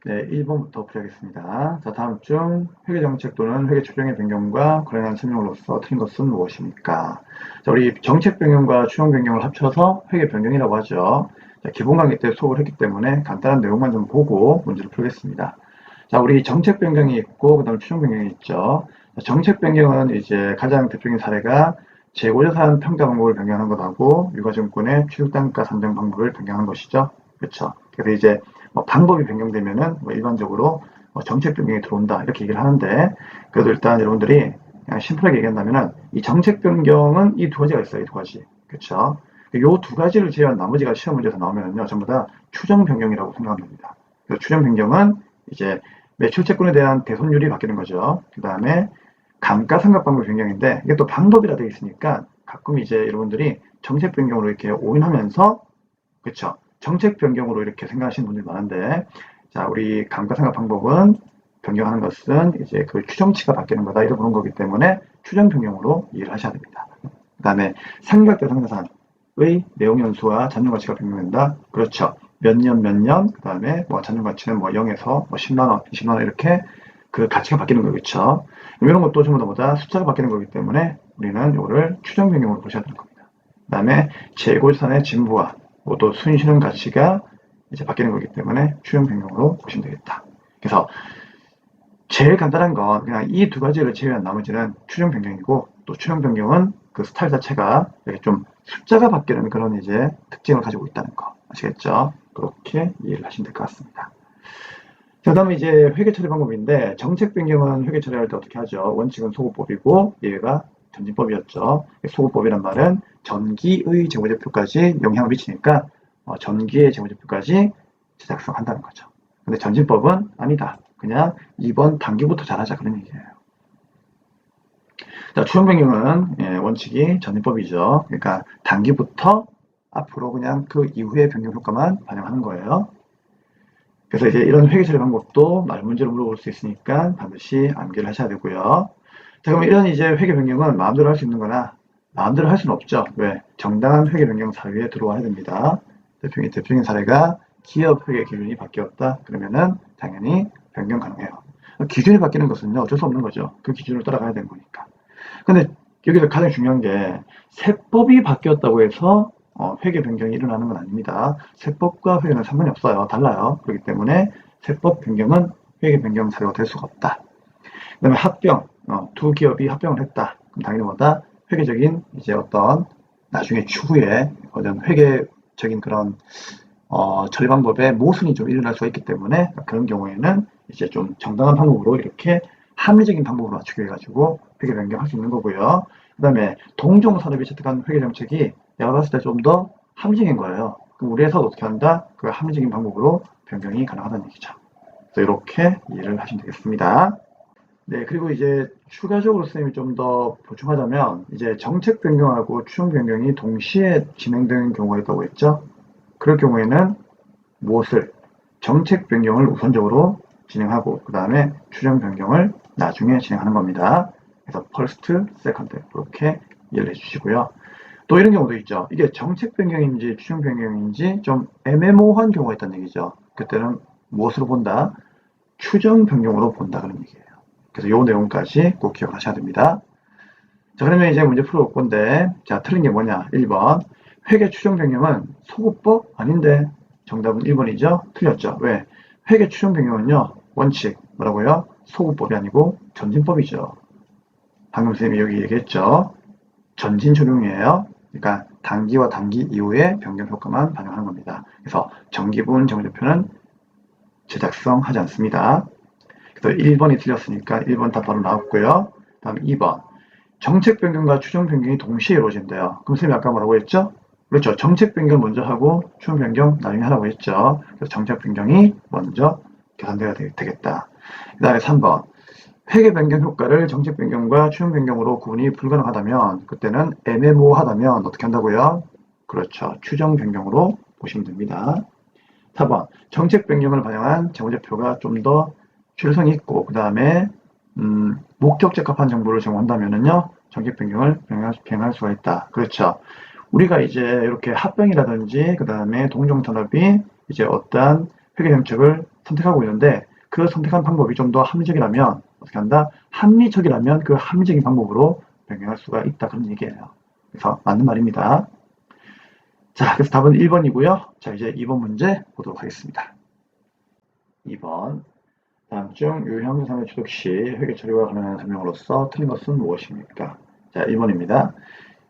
네, 1번부터 풀이하겠습니다. 자, 다음 중 회계정책 또는 회계 추정의 변경과 관련한 설명으로서 틀린 것은 무엇입니까? 자, 우리 정책 변경과 추정 변경을 합쳐서 회계 변경이라고 하죠. 자, 기본 강의 때 수업을 했기 때문에 간단한 내용만 좀 보고 문제를 풀겠습니다. 자, 우리 정책 변경이 있고, 그 다음에 추정 변경이 있죠. 자, 정책 변경은 이제 가장 대표적인 사례가 재고자산 평가 방법을 변경하는 것하고 유가증권의 취득단가 산정 방법을 변경하는 것이죠. 그렇죠. 그래서 이제 방법이 변경되면은 일반적으로 정책 변경이 들어온다 이렇게 얘기를 하는데, 그래도 일단 여러분들이 그냥 심플하게 얘기한다면은 이 정책 변경은 이 두 가지가 있어요. 이 두 가지. 그렇죠. 요 두 가지를 제외한 나머지가 시험 문제에서 나오면은요 전부 다 추정 변경이라고 생각하면 됩니다. 그래서 추정 변경은 이제 매출채권에 대한 대손율이 바뀌는 거죠. 그 다음에 감가상각 방법 변경인데, 이게 또 방법이라 되어 있으니까 가끔 이제 여러분들이 정책 변경으로 이렇게 오인하면서, 그렇죠, 정책 변경으로 이렇게 생각하시는 분들이 많은데, 자, 우리 감가상각 방법은 변경하는 것은 이제 그 추정치가 바뀌는 거다 이렇게 보는 거기 때문에 추정 변경으로 이해를 하셔야 됩니다. 그 다음에 삼각대상자산의 내용연수와 잔존가치가 변경된다. 그렇죠. 몇 년 몇 년, 그 다음에 잔존가치는 0에서 10만 원, 20만 원 이렇게 그 가치가 바뀌는 거죠. 그렇죠. 이런 것도 전부 다 숫자가 바뀌는 거기 때문에 우리는 이거를 추정 변경으로 보셔야 되는 겁니다. 그 다음에 재고자산의 진부와 또 순실현 가치가 이제 바뀌는 거기 때문에 추정 변경으로 보시면 되겠다. 그래서 제일 간단한 건 그냥 이 두 가지를 제외한 나머지는 추정 변경이고, 또 추정 변경은 그 스타일 자체가 이렇게 좀 숫자가 바뀌는 그런 이제 특징을 가지고 있다는 거 아시겠죠? 그렇게 이해를 하시면 될 것 같습니다. 그 다음에 이제 회계 처리 방법인데, 정책 변경은 회계 처리할 때 어떻게 하죠? 원칙은 소급법이고 예외가 전진법이었죠. 소급법이란 말은 전기의 재무제표까지 영향을 미치니까 전기의 재무제표까지 제작성한다는 거죠. 근데 전진법은 아니다. 그냥 이번 단기부터 잘하자 그런 얘기예요. 자, 추정 변경은 원칙이 전진법이죠. 그러니까 단기부터 앞으로 그냥 그 이후의 변경 효과만 반영하는 거예요. 그래서 이제 이런 회계 처리 방법도 말 문제로 물어볼 수 있으니까 반드시 암기를 하셔야 되고요. 자, 그럼 이런 이제 회계 변경은 마음대로 할 수 있는 거나 마음대로 할 수는 없죠. 왜? 정당한 회계 변경 사유에 들어와야 됩니다. 대표적인 사례가 기업 회계 기준이 바뀌었다. 그러면은 당연히 변경 가능해요. 기준이 바뀌는 것은요, 어쩔 수 없는 거죠. 그 기준을 따라가야 되는 거니까. 근데 여기서 가장 중요한 게 세법이 바뀌었다고 해서 회계 변경이 일어나는 건 아닙니다. 세법과 회계는 상관이 없어요. 달라요. 그렇기 때문에 세법 변경은 회계 변경 사유가 될 수가 없다. 그 다음에 합병, 두 기업이 합병을 했다. 그럼 당연히 뭐다? 회계적인 이제 어떤 나중에 추후에 어떤 회계적인 그런 처리 방법에 모순이 좀 일어날 수가 있기 때문에 그런 경우에는 이제 좀 정당한 방법으로 이렇게 합리적인 방법으로 맞추기 해가지고 회계 변경할 수 있는 거고요. 그 다음에 동종 산업이 채택한 회계 정책이 내가 봤을 때 좀 더 합리적인 거예요. 그럼 우리 회사도 어떻게 한다? 그 합리적인 방법으로 변경이 가능하다는 얘기죠. 그래서 이렇게 이해를 하시면 되겠습니다. 네, 그리고 이제 추가적으로 선생님이 좀 더 보충하자면, 이제 정책 변경하고 추정 변경이 동시에 진행되는 경우가 있다고 했죠. 그럴 경우에는 무엇을? 정책 변경을 우선적으로 진행하고 그 다음에 추정 변경을 나중에 진행하는 겁니다. 그래서 first, second 이렇게 이해를 해주시고요. 또 이런 경우도 있죠. 이게 정책 변경인지 추정 변경인지 좀 애매모호한 경우가 있다는 얘기죠. 그때는 무엇으로 본다? 추정 변경으로 본다 그런 얘기예요. 그래서 이 내용까지 꼭 기억하셔야 됩니다. 자, 그러면 이제 문제 풀어볼 건데, 자, 틀린 게 뭐냐? 1번. 회계 추정 변경은 소급법 아닌데, 정답은 1번이죠? 틀렸죠? 왜? 회계 추정 변경은요, 원칙, 뭐라고요? 소급법이 아니고 전진법이죠. 방금 선생님이 여기 얘기했죠? 전진 적용이에요. 그러니까 단기와 단기 이후에 변경 효과만 반영하는 겁니다. 그래서 정기분 재무제표는 제작성하지 않습니다. 그래서 1번이 틀렸으니까 1번 답 바로 나왔고요. 다음 2번. 정책 변경과 추정 변경이 동시에 이루어진대요. 그럼 선생님이 아까 뭐라고 했죠? 그렇죠. 정책 변경 먼저 하고 추정 변경 나중에 하라고 했죠. 그래서 정책 변경이 먼저 계산돼야 되겠다. 그 다음에 3번. 회계 변경 효과를 정책 변경과 추정 변경으로 구분이 불가능하다면, 그때는 애매모호하다면 어떻게 한다고요? 그렇죠. 추정 변경으로 보시면 됩니다. 4번. 정책 변경을 반영한 재무제표가 좀 더 실효성이 있고 그 다음에 목적 적합한 정보를 제공한다면은요, 정책 변경을 병행할 수가 있다. 그렇죠. 우리가 이제 이렇게 합병이라든지 그 다음에 동종 산업이 이제 어떠한 회계 정책을 선택하고 있는데 그 선택한 방법이 좀 더 합리적이라면 어떻게 한다? 합리적이라면 그 합리적인 방법으로 변경할 수가 있다. 그런 얘기예요. 그래서 맞는 말입니다. 자, 그래서 답은 1번이고요. 자, 이제 2번 문제 보도록 하겠습니다. 2번. 다음 중 유형자산의 취득 시 회계 처리가 가능한 설명으로서 틀린 것은 무엇입니까? 자, 1번입니다.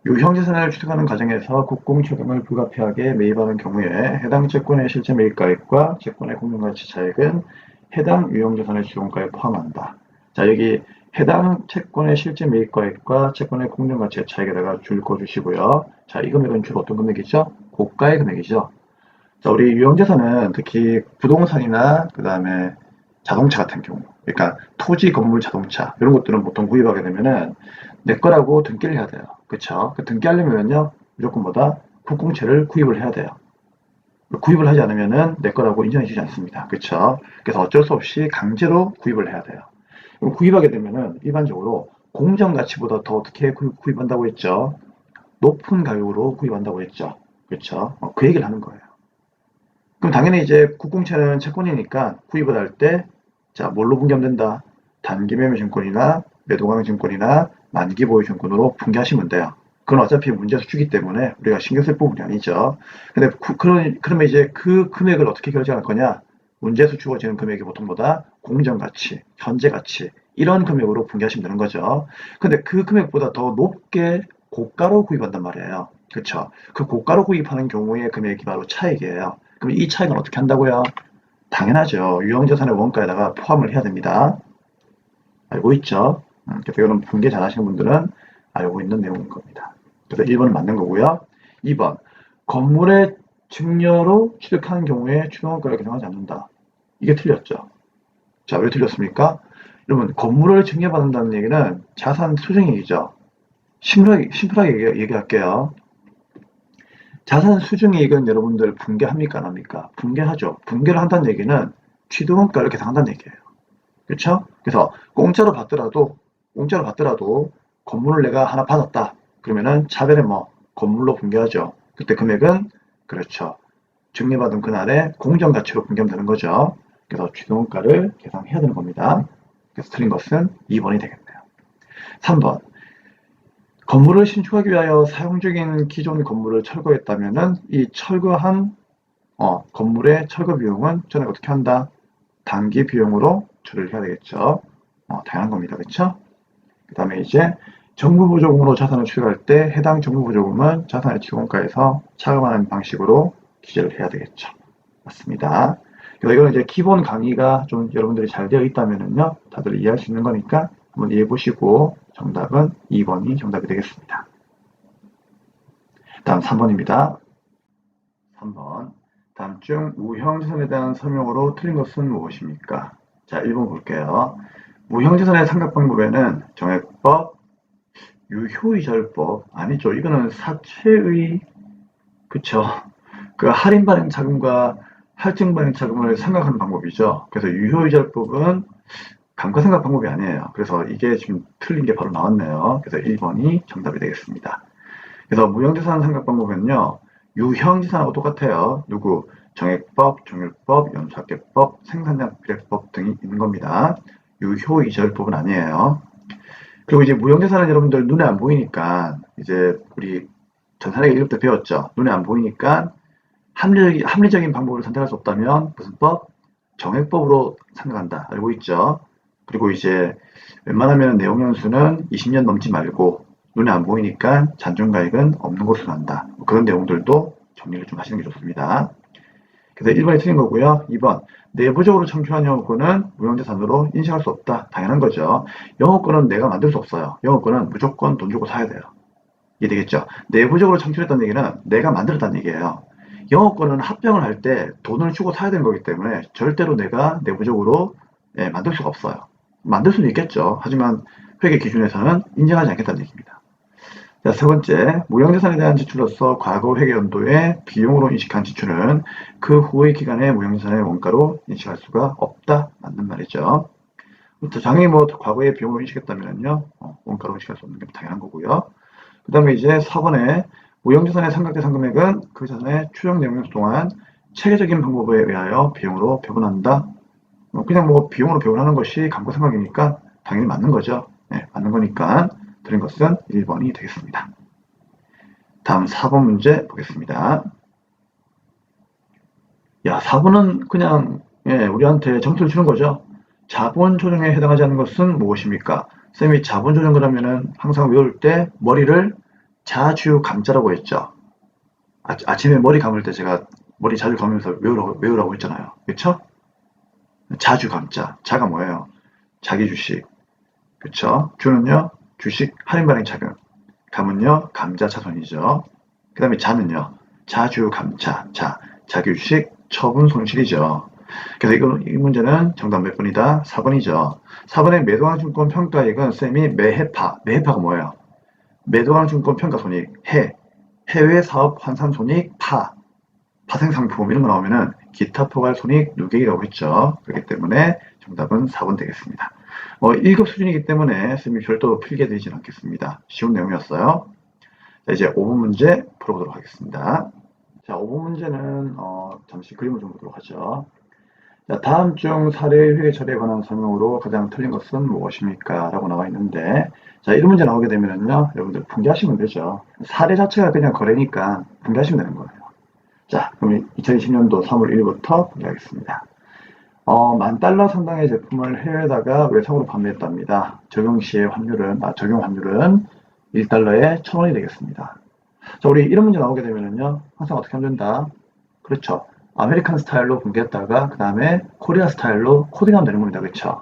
유형자산을 취득하는 과정에서 국공채권을 불가피하게 매입하는 경우에 해당 채권의 실제 매입가액과 채권의 공정가치 차익은 해당 유형자산의 지원가에 포함한다. 자, 여기 해당 채권의 실제 매입가액과 채권의 공정가치의 차익에다가 줄 거주시고요. 자, 이 금액은 주로 어떤 금액이죠? 고가의 금액이죠. 자, 우리 유형자산은 특히 부동산이나 그 다음에 자동차 같은 경우, 그러니까 토지, 건물, 자동차 이런 것들은 보통 구입하게 되면은 내 거라고 등기를 해야 돼요. 그렇죠? 그 등기하려면요 무조건 뭐다? 국공채를 구입을 해야 돼요. 구입을 하지 않으면은 내 거라고 인정해 주지 않습니다. 그렇죠? 그래서 어쩔 수 없이 강제로 구입을 해야 돼요. 구입하게 되면은 일반적으로 공정 가치보다 더 어떻게 구입한다고 했죠? 높은 가격으로 구입한다고 했죠. 그렇죠? 그 얘기를 하는 거예요. 그럼 당연히 이제 국공채는 채권이니까 구입을 할 때, 자, 뭘로 분기하면 단기 매매 증권이나 매도강 증권이나 만기 보유 증권으로 분기하시면 돼요. 그건 어차피 문제에서 주기 때문에 우리가 신경 쓸 부분이 아니죠. 근데 그러면 이제 그 금액을 어떻게 결정할 거냐? 문제에서 주어지는 금액이 보통 보다 공정가치, 현재가치, 이런 금액으로 분기하시면 되는 거죠. 근데 그 금액보다 더 높게 고가로 구입한단 말이에요. 그렇죠? 그 고가로 구입하는 경우에 금액이 바로 차익이에요. 그럼 이 차익은 어떻게 한다고요? 당연하죠. 유형자산의 원가에다가 포함을 해야 됩니다. 알고 있죠? 그래서 이런 분계 잘 하시는 분들은 알고 있는 내용인 겁니다. 그래서 1번은 맞는 거고요. 2번. 건물의 증여로 취득하는 경우에 추정원가를 계산하지 않는다. 이게 틀렸죠. 자, 왜 틀렸습니까? 여러분, 건물을 증여받는다는 얘기는 자산 수증이익이죠. 심플하게 얘기할게요. 자산 수증이익은 여러분들 분개합니까? 안 합니까? 분개하죠. 분개를 한다는 얘기는 취득원가를 계산한다는 얘기예요. 그렇죠? 그래서 공짜로 받더라도 건물을 내가 하나 받았다. 그러면은 차별에 뭐 건물로 분개하죠. 그때 금액은 그렇죠. 증여받은 그날의 공정가치로 분개하면 되는 거죠. 그래서 취득원가를 계산해야 되는 겁니다. 그래서 틀린 것은 2번이 되겠네요. 3번. 건물을 신축하기 위하여 사용 중인 기존 건물을 철거했다면은 이 철거한 건물의 철거 비용은 전액 어떻게 한다? 단기 비용으로 처리를 해야 되겠죠. 당연한 겁니다. 그렇죠? 그 다음에 이제 정부 보조금으로 자산을 취득할 때 해당 정부 보조금은 자산의 취득원가에서 차감하는 방식으로 기재를 해야 되겠죠. 맞습니다. 그래서 이거는 이제 기본 강의가 좀 여러분들이 잘 되어 있다면은요, 다들 이해할 수 있는 거니까 한번 이해해 보시고 정답은 2번이 정답이 되겠습니다. 다음 3번입니다. 3번. 다음 중 무형자산에 대한 설명으로 틀린 것은 무엇입니까? 자, 1번 볼게요. 무형자산의 상각 방법에는 정액법, 유효이절법, 아니죠. 이거는 사채의, 그쵸. 그 할인 발행 자금과 할증 발행 자금을 생각하는 방법이죠. 그래서 유효이절법은 감가상각 방법이 아니에요. 그래서 이게 지금 틀린 게 바로 나왔네요. 그래서 1번이 정답이 되겠습니다. 그래서 무형자산 상각 방법은요, 유형자산하고 똑같아요. 누구? 정액법, 종율법, 연수학계법, 생산량 비례법 등이 있는 겁니다. 유효이절법은 아니에요. 그리고 이제 무형자산은 여러분들 눈에 안 보이니까 이제 우리 전산회계 1급 때 배웠죠. 눈에 안 보이니까 합리적인 방법을 선택할 수 없다면 무슨 법? 정액법으로 생각한다. 알고 있죠? 그리고 이제 웬만하면 내용 연수는 20년 넘지 말고 눈에 안 보이니까 잔존가액은 없는 것으로 한다. 그런 내용들도 정리를 좀 하시는 게 좋습니다. 그래서 1번이 틀린 거고요. 2번. 내부적으로 창출한 영업권은 무형자산으로 인식할 수 없다. 당연한 거죠. 영업권은 내가 만들 수 없어요. 영업권은 무조건 돈 주고 사야 돼요. 이해되겠죠? 내부적으로 창출했다는 얘기는 내가 만들었다는 얘기예요. 영업권은 합병을 할 때 돈을 주고 사야 되는 거기 때문에 절대로 내가 내부적으로 만들 수가 없어요. 만들 수는 있겠죠. 하지만 회계 기준에서는 인정하지 않겠다는 얘기입니다. 자, 세 번째, 무형자산에 대한 지출로서 과거 회계연도에 비용으로 인식한 지출은 그 후의 기간에 무형자산의 원가로 인식할 수가 없다. 맞는 말이죠. 당연히 뭐 과거에 비용으로 인식했다면요, 원가로 인식할 수 없는 게 당연한 거고요. 그 다음에 이제 4번에 무형자산의 상각대상 금액은 그 자산의 추정 내용연수 동안 체계적인 방법에 의하여 비용으로 배분한다. 그냥 뭐 비용으로 배분하는 것이 감가상각이니까 당연히 맞는 거죠. 네, 맞는 거니까 드린 것은 1번이 되겠습니다. 다음 4번 문제 보겠습니다. 야, 4번은 그냥 우리한테 점수를 주는 거죠. 자본 조정에 해당하지 않는 것은 무엇입니까? 쌤이 자본 조정 그러면은 항상 외울 때 머리를 자주 감자라고 했죠. 아침에 머리 감을 때 제가 머리 자주 감으면서 외우라고 했잖아요. 그쵸? 자주 감자. 자가 뭐예요? 자기 주식. 그쵸? 주는요? 주식 할인 발행 차금. 감은요? 감자 차손이죠. 그 다음에 자는요? 자주 감자. 자기 주식 처분 손실이죠. 그래서 이 문제는 정답 몇 번이다? 4번이죠. 4번의 매도항증권 평가액은 쌤이 매해파가 뭐예요? 매도항증권 평가손익, 해외 사업 환산 손익, 파생 상품 이런 거 나오면은 기타 포괄 손익 누계이라고 했죠. 그렇기 때문에 정답은 4번 되겠습니다. 1급 수준이기 때문에 쌤이 별도로 필게 되지는 않겠습니다. 쉬운 내용이었어요. 자, 이제 5번 문제 풀어보도록 하겠습니다. 자, 5번 문제는 잠시 그림을 좀 보도록 하죠. 자, 다음 중 사례 회계 처리에 관한 설명으로 가장 틀린 것은 무엇입니까? 라고 나와 있는데, 자, 이런 문제 나오게 되면은요, 여러분들 분개하시면 되죠. 사례 자체가 그냥 거래니까 분개하시면 되는 거예요. 자, 그럼 2020년도 3월 1일부터 분개하겠습니다. 10,000달러 상당의 제품을 해외에다가 외상으로 판매했답니다. 적용 환율은 1달러에 1,000원이 되겠습니다. 자, 우리 이런 문제 나오게 되면은요, 항상 어떻게 하면 된다? 그렇죠. 아메리칸 스타일로 분개했다가 그 다음에 코리아 스타일로 코딩하면 되는 겁니다. 그렇죠.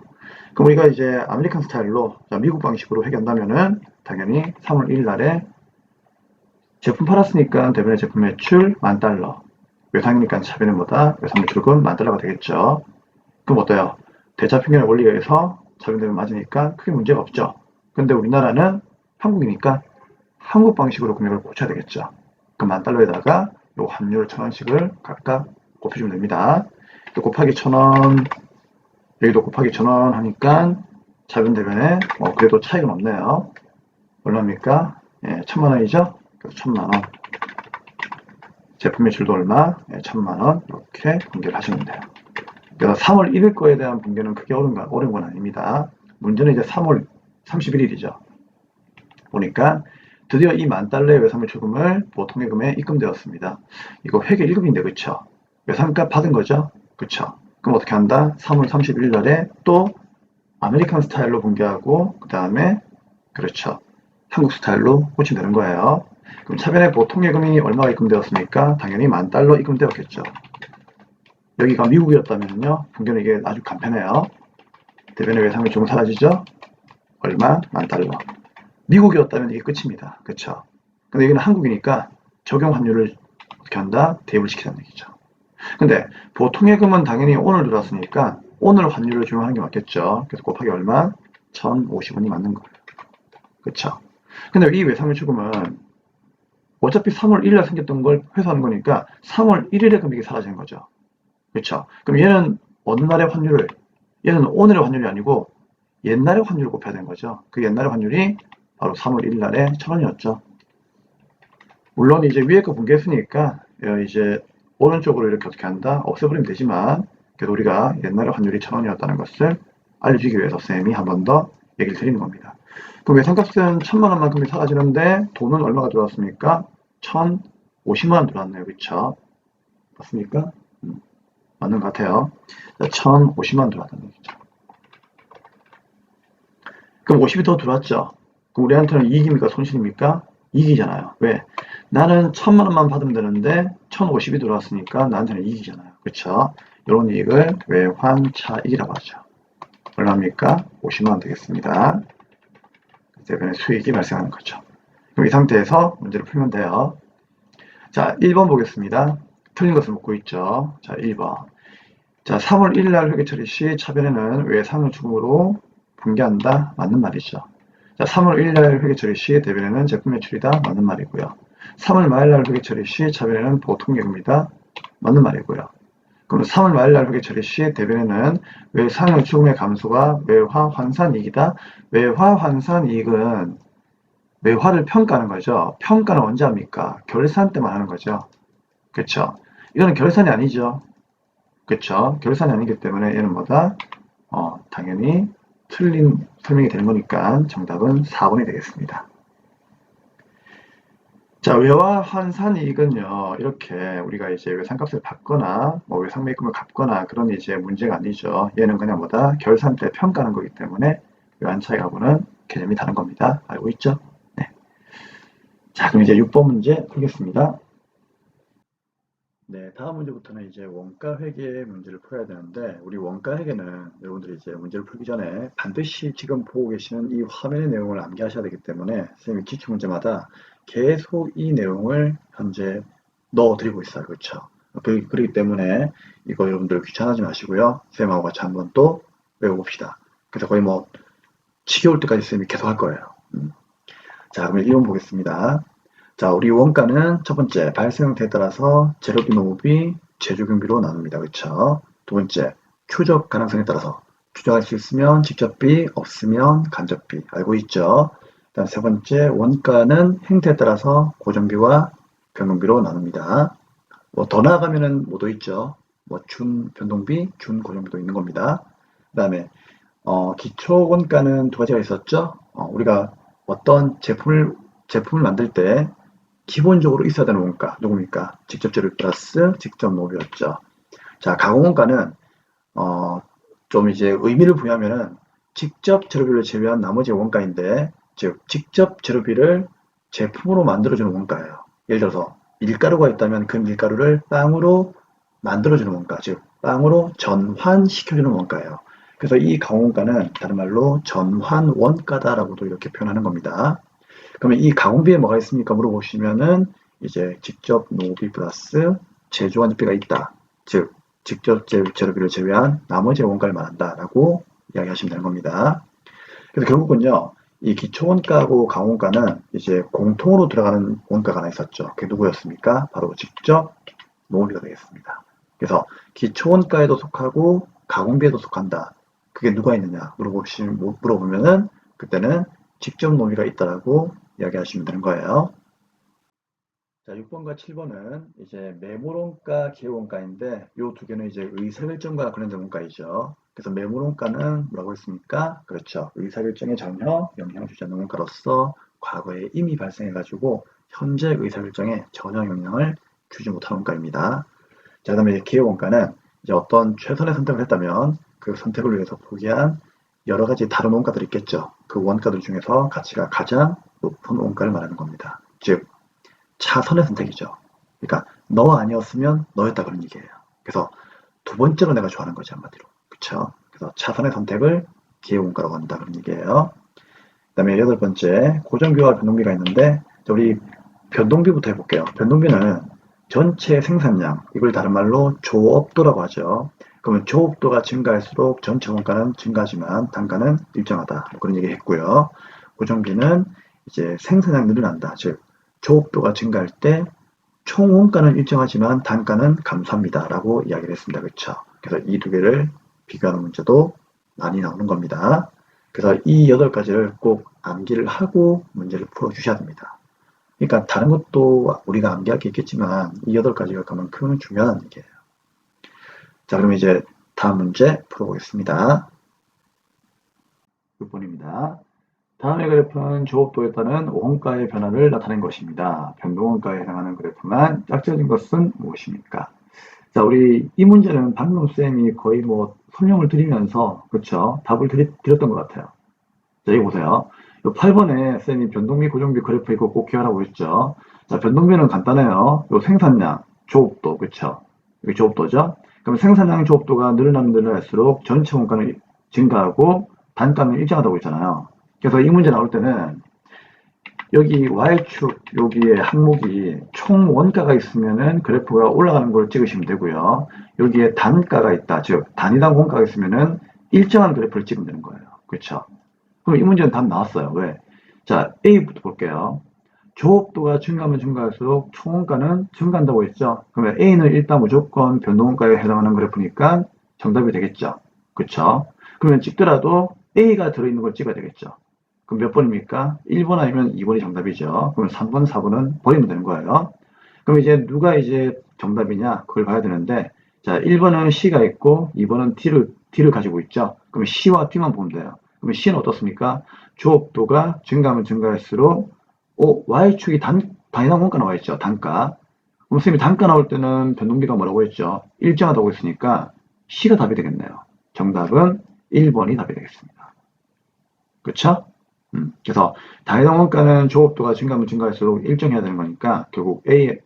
그럼 우리가 이제 아메리칸 스타일로 미국 방식으로 회계한다면은 당연히 3월 1일 날에 제품 팔았으니까 대변의 제품 매출 10,000달러, 외상이니까 차비는 뭐다? 외상 매출금 10,000달러가 되겠죠. 그럼 어때요? 대차평균의 원리에 의해서 적용되면 맞으니까 크게 문제가 없죠. 근데 우리나라는 한국이니까 한국 방식으로 금액을 고쳐야 되겠죠. 그럼 10,000달러에다가 요 환율 1,000원씩을 각각 곱해주면 됩니다. 또 곱하기 1,000원, 여기도 곱하기 1,000원 하니까 차변 대변에 그래도 차이가 없네요. 얼마입니까? 1,000만원이죠? 그래서 1,000만원. 제품 매출도 얼마? 1,000만원. 이렇게 분개를 하시면 돼요. 그래서 3월 1일 거에 대한 분개는 크게 어려운 건 아닙니다. 문제는 이제 3월 31일이죠. 보니까 드디어 이 10,000달러의 외상매출금을 보통예금에 입금되었습니다. 이거 회계 1급인데 그쵸? 외상값 받은 거죠? 그쵸? 그럼 어떻게 한다? 3월 31일 날에 또 아메리칸 스타일로 분개하고 그 다음에 그렇죠. 한국 스타일로 고치면 되는 거예요. 그럼 차변에 보통예금이 얼마가 입금되었습니까? 당연히 10,000달러 입금되었겠죠. 여기가 미국이었다면요. 분개는 이게 아주 간편해요. 대변의 외상매출금 사라지죠? 얼마? 10,000달러. 미국이었다면 이게 끝입니다. 그쵸? 근데 여기는 한국이니까 적용 환율을 어떻게 한다? 대입을 시키자는 얘기죠. 근데 보통예금은 당연히 오늘 들어왔으니까 오늘 환율을 적용하는 게 맞겠죠. 그래서 곱하기 얼마? 1,050원이 맞는 거예요. 그쵸? 근데 이 외상매출금은 어차피 3월 1일에 생겼던 걸 회수하는 거니까 3월 1일에 금액이 사라지는 거죠. 그쵸? 그럼 얘는 어느 날의 환율을, 얘는 오늘의 환율이 아니고 옛날의 환율을 곱해야 되는 거죠. 그 옛날의 환율이 바로 3월 1일 날에 1,000원이었죠. 물론 이제 위에 거 분개했으니까 이제 오른쪽으로 이렇게 어떻게 한다? 없애버리면 되지만 그래도 우리가 옛날에 환율이 1,000원이었다는 것을 알려주기 위해서 쌤이 한 번 더 얘기를 드리는 겁니다. 그럼 외상값은 1,000만 원만큼이 사라지는데 돈은 얼마가 들어왔습니까? 1,050만 원 들어왔네요. 그쵸? 맞습니까? 맞는 것 같아요. 1,050만 원 들어왔다는 얘기죠. 그럼 50이 더 들어왔죠? 그럼 우리한테는 이익입니까? 손실입니까? 이익이잖아요. 왜? 나는 1,000만 원만 받으면 되는데 1,050이 들어왔으니까 나한테는 이익이잖아요. 그쵸? 이런 이익을 외환차익이라고 하죠. 얼마입니까? 50만 원 되겠습니다. 대변의 수익이 발생하는 거죠. 그럼 이 상태에서 문제를 풀면 돼요. 자, 1번 보겠습니다. 틀린 것을 묻고 있죠. 자, 1번. 자, 3월 1일 날 회계 처리 시 차변에는 외상을 죽음으로 분개한다. 맞는 말이죠. 자, 3월 1일 날 회계 처리 시 대변에는 제품 매출이다. 맞는 말이고요. 3월 말일 날 회계 처리 시 차변에는 보통예금이다. 맞는 말이고요. 그럼 3월 말일 날 회계 처리 시 대변에는 외상의 죽음의 감소가 외화 환산 이익이다. 외화 환산 이익은 외화를 평가하는 거죠. 평가는 언제 합니까? 결산 때만 하는 거죠. 그렇죠? 이거는 결산이 아니죠. 그쵸? 결산이 아니기 때문에 얘는 뭐다? 당연히 틀린 설명이 되는 거니까 정답은 4번이 되겠습니다. 자, 외화 환산 이익은요, 이렇게 우리가 이제 외상값을 받거나, 뭐 외상매입금을 갚거나 그런 이제 문제가 아니죠. 얘는 그냥 뭐다? 결산 때 평가하는 거기 때문에 외환 차익하고는 개념이 다른 겁니다. 알고 있죠? 네. 자, 그럼 이제 6번 문제 풀겠습니다. 네, 다음 문제부터는 이제 원가 회계 문제를 풀어야 되는데, 우리 원가 회계는 여러분들이 이제 문제를 풀기 전에 반드시 지금 보고 계시는 이 화면의 내용을 암기하셔야 되기 때문에 선생님이 기출 문제마다 계속 이 내용을 현재 넣어드리고 있어요. 그렇죠? 그렇기 때문에 이거 여러분들 귀찮아하지 마시고요. 선생님하고 같이 한번 또 외워봅시다. 그래서 거의 뭐 지겨울 때까지 선생님이 계속 할 거예요. 자, 그러면 1번 보겠습니다. 자, 우리 원가는 첫 번째 발생 형태에 따라서 재료비, 노무비, 제조경비로 나눕니다. 그렇죠? 두 번째 추적 가능성에 따라서 추적할 수 있으면 직접비, 없으면 간접비. 알고 있죠? 다음 세 번째 원가는 행태에 따라서 고정비와 변동비로 나눕니다. 뭐 더 나아가면은 뭐도 있죠? 뭐 준 변동비, 준 고정비도 있는 겁니다. 그다음에 기초 원가는 두 가지가 있었죠. 우리가 어떤 제품을 만들 때 기본적으로 있어야 되는 원가, 누굽니까? 직접 재료 플러스 직접 노비였죠. 자, 가공 원가는, 좀 이제 의미를 부여하면은 직접 재료비를 제외한 나머지 원가인데, 즉, 직접 재료비를 제품으로 만들어주는 원가예요. 예를 들어서 밀가루가 있다면 그 밀가루를 빵으로 만들어주는 원가, 즉, 빵으로 전환시켜주는 원가예요. 그래서 이 가공원가는 다른 말로 전환 원가다라고도 이렇게 표현하는 겁니다. 그러면 이 가공비에 뭐가 있습니까? 물어보시면은 이제 직접 노비 플러스 제조원비가 있다. 즉 직접 재료비를 제외한 나머지 원가를 말한다라고 이야기하시면 되는 겁니다. 그래서 결국은요, 이 기초원가하고 가공원가는 이제 공통으로 들어가는 원가가 하나 있었죠. 그게 누구였습니까? 바로 직접 노비가 되겠습니다. 그래서 기초원가에도 속하고 가공비에도 속한다. 그게 누가 있느냐 물어보면은 그때는 직접 노비가 있다라고 이야기하시면 되는 거예요. 자, 6번과 7번은 이제 매물원가, 기회원가인데 이 두 개는 이제 의사결정과 관련된 원가이죠. 그래서 매물원가는 뭐라고 했습니까? 그렇죠. 의사결정에 전혀 영향을 주지 않는 원가로서 과거에 이미 발생해가지고 현재 의사결정에 전혀 영향을 주지 못하는 원가입니다. 자, 그다음에 기회원가는 이제 어떤 최선의 선택을 했다면 그 선택을 위해서 포기한 여러 가지 다른 원가들이 있겠죠. 그 원가들 중에서 가치가 가장 높은 원가를 말하는 겁니다. 즉 차선의 선택이죠. 그러니까 너 아니었으면 너였다 그런 얘기예요. 그래서 두 번째로 내가 좋아하는 거지 한마디로. 그렇죠? 그래서 차선의 선택을 기회원가라고 한다 그런 얘기예요. 그다음에 여덟 번째 고정비와 변동비가 있는데 우리 변동비부터 해볼게요. 변동비는 전체 생산량, 이걸 다른 말로 조업도라고 하죠. 그러면 조업도가 증가할수록 전체 원가는 증가하지만 단가는 일정하다. 뭐 그런 얘기 했고요. 고정비는 이제 생산량 늘어난다. 즉, 조업도가 증가할 때 총 원가는 일정하지만 단가는 감소합니다. 라고 이야기를 했습니다. 그렇죠? 그래서 이 두 개를 비교하는 문제도 많이 나오는 겁니다. 그래서 이 8가지를 꼭 암기를 하고 문제를 풀어주셔야 됩니다. 그러니까 다른 것도 우리가 암기할 게 있겠지만 이 8가지가 그만큼 중요한 얘기예요. 자, 그럼 이제 다음 문제 풀어보겠습니다. 6번입니다. 다음의 그래프는 조업도에 따른 원가의 변화를 나타낸 것입니다. 변동원가에 해당하는 그래프만 짝지어진 것은 무엇입니까? 자, 우리 이 문제는 방금 쌤이 거의 뭐 설명을 드리면서 그렇죠? 답을 드렸던 것 같아요. 자, 여기 보세요. 8번에 쌤이 변동비, 고정비 그래프 이거 꼭 기억하라고 했죠. 자, 변동비는 간단해요. 요 생산량, 조업도, 그쵸? 여기 조업도죠? 그럼 생산량 조업도가 늘어나면 늘어날수록 전체 원가는 증가하고 단가는 일정하다고 했잖아요. 그래서 이 문제 나올 때는 여기 Y축 여기에 항목이 총 원가가 있으면은 그래프가 올라가는 걸 찍으시면 되고요. 여기에 단가가 있다. 즉, 단위당 원가가 있으면은 일정한 그래프를 찍으면 되는 거예요. 그렇죠? 그럼 이 문제는 답 나왔어요. 왜? 자, A부터 볼게요. 조업도가 증가하면 증가할수록 총원가는 증가한다고 했죠. 그러면 A는 일단 무조건 변동원가에 해당하는 그래프니까 정답이 되겠죠. 그렇죠? 그러면 찍더라도 A가 들어있는 걸 찍어야 되겠죠. 그럼 몇 번입니까? 1번 아니면 2번이 정답이죠. 그러면 3번, 4번은 버리면 되는 거예요. 그럼 이제 누가 이제 정답이냐? 그걸 봐야 되는데 자, 1번은 C가 있고 2번은 D를 가지고 있죠. 그럼 C와 D만 보면 돼요. 그러면 C는 어떻습니까? 주업도가 증가하면 증가할수록 Y축이 단위당 원가 나와 있죠. 단가. 그럼 선생님이 단가 나올 때는 변동비가 뭐라고 했죠? 일정하다고 했으니까 C가 답이 되겠네요. 정답은 1번이 답이 되겠습니다. 그렇죠? 그래서 단위당 원가는 조업도가 증가하면 증가할수록 일정해야 되는 거니까 결국